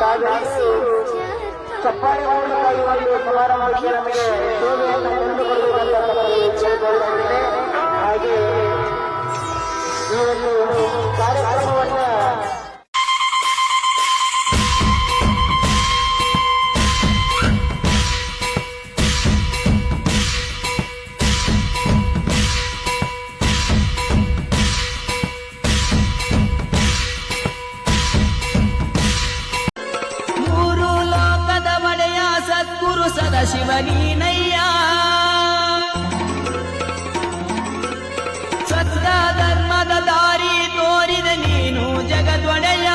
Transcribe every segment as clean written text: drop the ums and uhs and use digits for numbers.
ಸಾಧಿಸಿ ಚಪ್ಪಾಳೆ ಮೂಲಕ ಈ ಒಂದು ಸಮಾರಂಭಕ್ಕೆ ನಮಗೆ ಶೋಭೆಯನ್ನು ತಂದುಕೊಡುವುದಾಗಿದೆ. ಹಾಗೆ ಈ ಒಂದು ಕಾರ್ಯಕ್ರಮವನ್ನು ಶಿವನೀನಯ್ಯ ಸತ್ಯ ಧರ್ಮದ ದಾರಿ ತೋರಿದ ನೀನು ಜಗದೊಡೆಯ.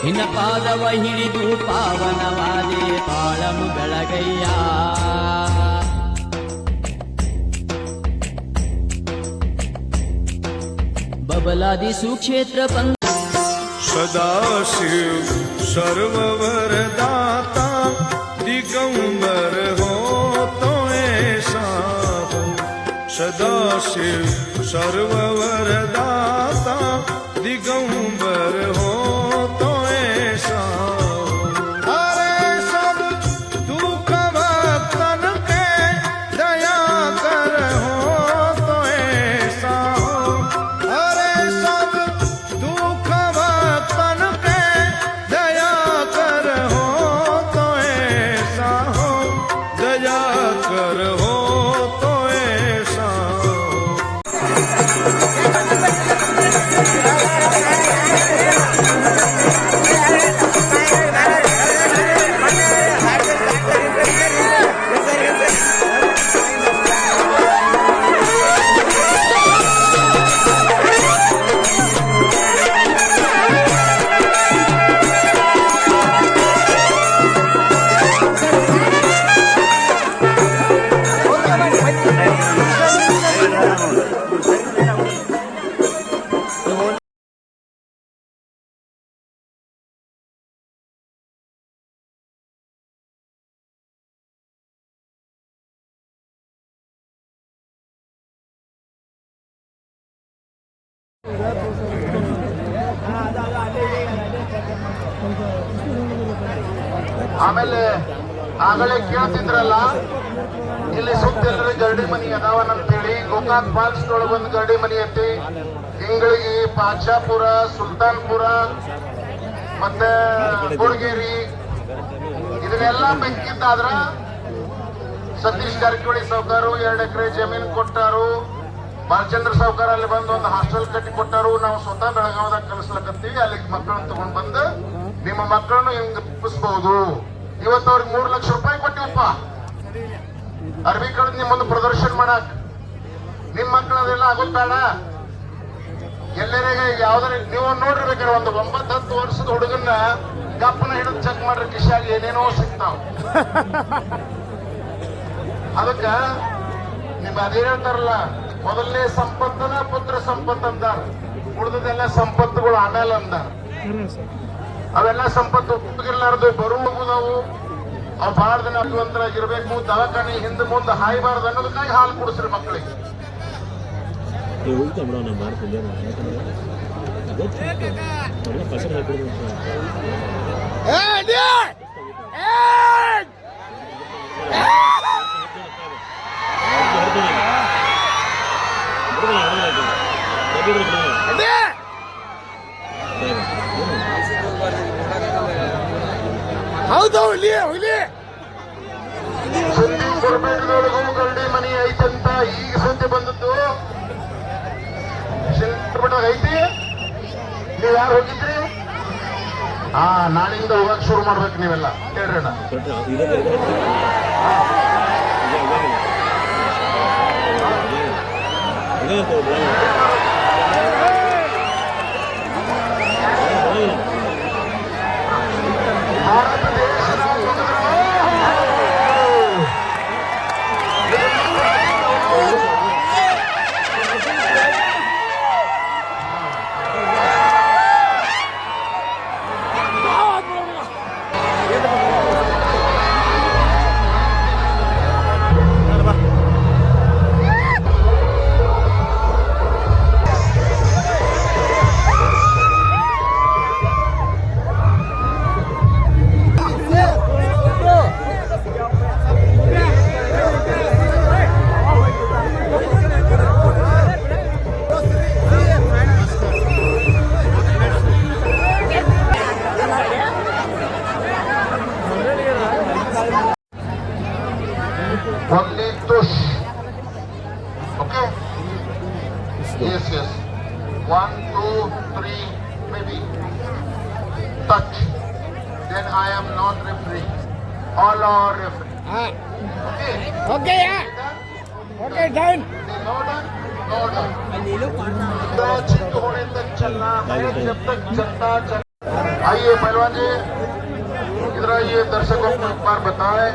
ನಿನ್ನ ಪಾದವ ಹಿಡಿದು ಪಾವನವಾದೆ ಪಾಳಮು ಬೆಳಗಯ್ಯ. ಬಬಲಾದಿ ಸುಕ್ಷೇತ್ರ ಬಂದ सदाशिव सर्ववरदाता दिगंबर हो तो ऐसा हो. सदाशिव सर्ववरदाता दिगंबर हो तो ऐसा हो. अरे सब दुख भक्तन के दया कर हो तो ऐसा हो. अरे सब दुख भक्तन के दया कर हो तो ऐसा हो. दया कर हो तो ऐसा हो. ಆಮೇಲೆ ಆಗಲೇ ಕೇಳ್ತಿದ್ರಲ್ಲ, ಇಲ್ಲಿ ಸುತ್ತ ಎಲ್ಲರೂ ಗರಡಿ ಮನಿ ಅದಾವನಂತೇಳಿ. ಗೋಕಾಕ್ ಫಾಲ್ಸ್ ಒಳಗೆ ಒಂದು ಗರಡಿ ಮನಿ ಐತಿ. ಇಂಗಳಗಿ, ಪಾಚಾಪುರ, ಸುಲ್ತಾನ್ಪುರ ಮತ್ತೆ ಗುಡ್ಗೇರಿ ಇದನ್ನೆಲ್ಲ ಬೆಂಕಿದ್ದಾದ್ರ ಸತೀಶ್ ಜಾರಕಿಹೊಳಿ ಸಾವ್ಕಾರು 2 ಎಕರೆ ಜಮೀನು ಕೊಟ್ಟಾರು. ಬಾಲಚಂದ್ರ ಸಾವ್ಕಾರ ಅಲ್ಲಿ ಬಂದು ಒಂದು ಹಾಸ್ಟೆಲ್ ಕಟ್ಟಿ ಕೊಟ್ಟಾರು. ನಾವು ಸ್ವತಃ ಬೆಳಗಾವದಾಗ ಕಲಿಸ್ಲಕತ್ತೀವಿ. ಅಲ್ಲಿಗೆ ಮಕ್ಕಳನ್ನ ತಗೊಂಡ್ ಬಂದು ನಿಮ್ಮ ಮಕ್ಕಳನ್ನು ಹಿಂಗ್ ತಪ್ಪಿಸಬಹುದು. ಇವತ್ತು ಅವ್ರಿಗೆ 3 ಲಕ್ಷ ರೂಪಾಯಿ ಕೊಟ್ಟಿವಪ್ಪ ಅರ್ಬಿ ಕಳೆದ್ ನಿಮ್ಮೊಂದು ಪ್ರದರ್ಶನ ಮಾಡಕ್. ನಿಮ್ ಮಕ್ಕಳು ಅದೆಲ್ಲ ಆಗೋದ್ ಬೇಡ. ಎಲ್ಲರಿಗೆ ಯಾವ್ದಾರ ನೀವು ನೋಡಿರ್ಬೇಕಾದ್ರೆ ಒಂದು 9-10 ವರ್ಷದ ಹುಡುಗನ್ನ ಕಪ್ಪನ ಹಿಡಿದು ಚೆಕ್ ಮಾಡ್ರಿ, ಕಿಶಾಗಿ ಏನೇನೋ ಸಿಗ್ತಾವ. ಅದಕ್ಕ ನಿಮ್ ಅದೇ ಹೇಳ್ತಾರಲ್ಲ, ಮೊದಲನೇ ಸಂಪತ್ತನ ಪುತ್ರ ಸಂಪತ್ತು ಅಂದಾರ, ಉಳಿದದೆಲ್ಲ ಸಂಪತ್ತುಗಳು ಆಮೇಲೆ ಅಂದಾರ. ಅವೆಲ್ಲ ಸಂಪತ್ತು ಉಪಗಿರ್ಲಾರ್ದು ಬರುವುದಾವು. ಅವು ಬಹಳ ದಿನ ಅಭಿವಂತರಾಗಿರ್ಬೇಕು. ದವಾಖಾನೆ ಹಿಂದೆ ಮುಂದೆ ಹಾಯ್ಬಾರ್ದು ಅನ್ನೋದಕ್ಕಾಗಿ ಹಾಲು ಕುಡಿಸ್ರಿ ಮಕ್ಕಳಿಗೆ. ಹೌದು, ಹುಲಿ ಸುದ್ದಿ ಕೊಡಬೇಕದೊಳಗೂ ಗರಡಿ ಮನಿ ಐತಂತ ಈಗ ಸುದ್ದಿ ಬಂದದ್ದು. ಐತಿ, ನೀವ್ ಯಾರು ಹೋಗಿದ್ರಿ? ನಾಳಿಂದ ಹೋಗಕ್ ಶುರು ಮಾಡ್ಬೇಕು ನೀವೆಲ್ಲ. ಹೇಳ್ರಣ್ಣ. ಭಾರತ ದೇಶದ Yes, yes. 1, 2, 3, maybe. Touch. Then I am not referee. All are referee. Okay. Okay, yeah. Okay, done. No done. No done. तो चित्त होने तक चलना है जब तक चलता चल। आइए पहलवान जी, इधर आइए, दर्शकों को एक बार बताएं।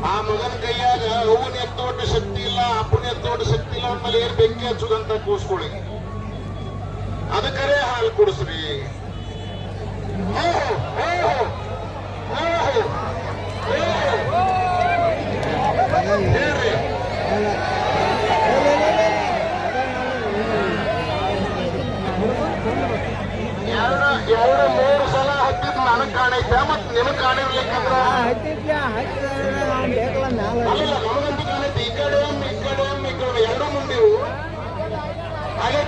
ಆ ಮಗನ ಕೈಯಾಗ ಅವನ ಎತ್ತೋಟ ಶಕ್ತಿ ಇಲ್ಲ, ಅಪ್ಪನ ಎತ್ತೋಟ ಶಕ್ತಿ ಇಲ್ಲ, ಆಮೇಲೆ ಏನ್ ಬೆಂಕಿ ಹಚ್ಚುದಂತ ಕೂಸ್ಕೊಳ್ಳಿ, ಅದಕ್ಕರೆ ಹಾಲು ಕುಡಿಸ್ರಿ. ಓಹೋ ಓಹೋ ಓಹೋ ಹೇಳ್ರಿ. ಎರಡು ಮೂರು ಸಲ ಹತ್ತಿದ್ ನನಗ್ ಕಾಣೈತೆ, ಮತ್ ನಿಮಗ್ ಕಾಣಿರ್ಲಿಕ್ಕಂದ್ರ ಅಲ್ಲ, ನಮಗಂತೂ ಕಾಣೈತೆ. ಈ ಕಡೆ ಒಮ್ಮೆ ಈ ಕಡೆ ಒಮ್ಮೆ ಈ ಕಡೆ ಎರಡು ಮುಂದಿವು. ಹಾಗೆ